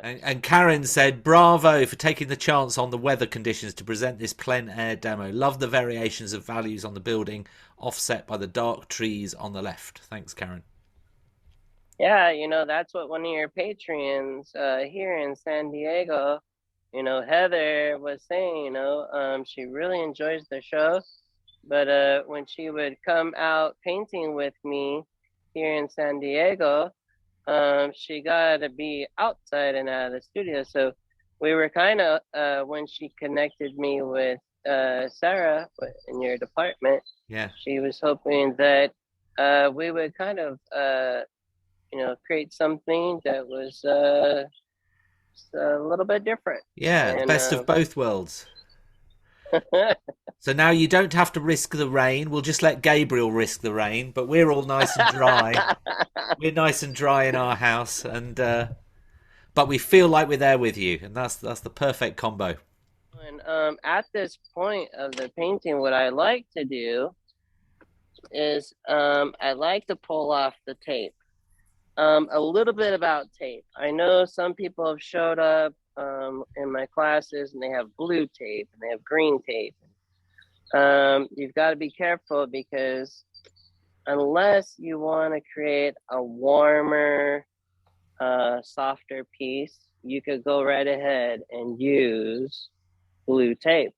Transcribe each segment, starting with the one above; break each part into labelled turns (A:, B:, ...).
A: And Karen said, bravo for taking the chance on the weather conditions to present this plein air demo. Love the variations of values on the building, offset by the dark trees on the left. Thanks, Karen.
B: Yeah, that's what one of your patrons here in San Diego, Heather was saying, she really enjoys the show, but when she would come out painting with me here in San Diego, she got to be outside and out of the studio. So we were kind of, when she connected me with Sarah in your department,
A: Yeah.
B: she was hoping that we would kind of, create something that was a little bit different.
A: Yeah, the
B: And
A: best of both worlds. So now you don't have to risk the rain. We'll just let Gabriel risk the rain, but we're all nice and dry. We're nice and dry in our house, and but we feel like we're there with you, and that's the perfect combo.
B: and at this point of the painting, what I like to do is I like to pull off the tape. A little bit about tape. I know some people have showed up in my classes and they have blue tape and they have green tape. You've got to be careful because unless you want to create a warmer, softer piece, you could go right ahead and use blue tape.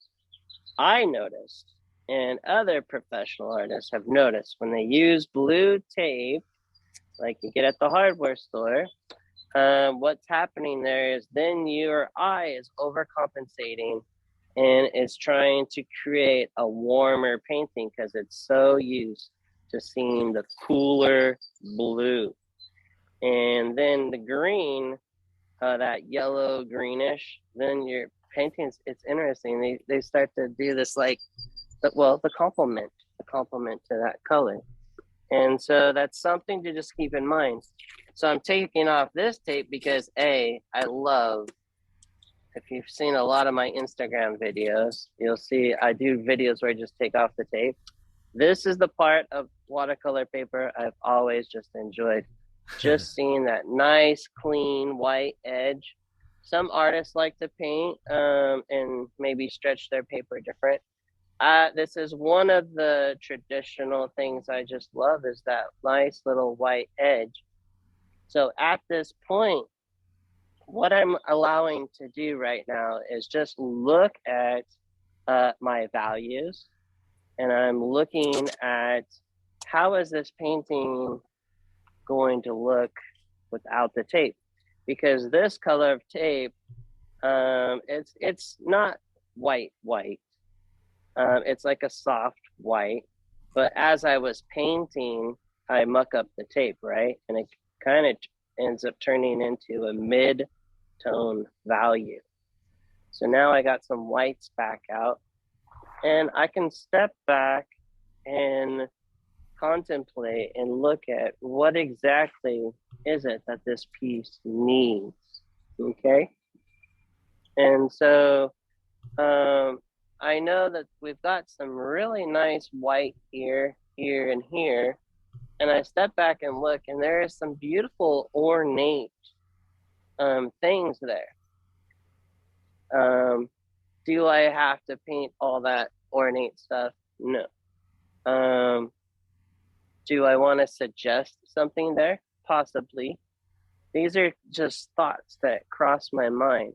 B: I noticed, and other professional artists have noticed, when they use blue tape, like you get at the hardware store, what's happening there is then your eye is overcompensating and is trying to create a warmer painting because it's so used to seeing the cooler blue. And then the green, that yellow greenish, then your paintings, it's interesting. They start to do this like, the complement to that color. And so that's something to just keep in mind. So I'm taking off this tape because I love, if you've seen a lot of my Instagram videos, you'll see I do videos where I just take off the tape. This is the part of watercolor paper I've always just enjoyed. Just seeing that nice, clean white edge. Some artists like to paint and maybe stretch their paper different. This is one of the traditional things I just love is that nice little white edge. So at this point, what I'm allowing to do right now is just look at my values, and I'm looking at how is this painting going to look without the tape, because this color of tape, it's not white. It's like a soft white, but as I was painting, I muck up the tape, right? And it kind of ends up turning into a mid tone value. So now I got some whites back out, and I can step back and contemplate and look at what exactly is it that this piece needs. Okay. And so I know that we've got some really nice white here, here, and here. And I step back and look, and there is some beautiful ornate things there. Um, do I have to paint all that ornate stuff? No. Um, do I want to suggest something there? Possibly. These are just thoughts that cross my mind.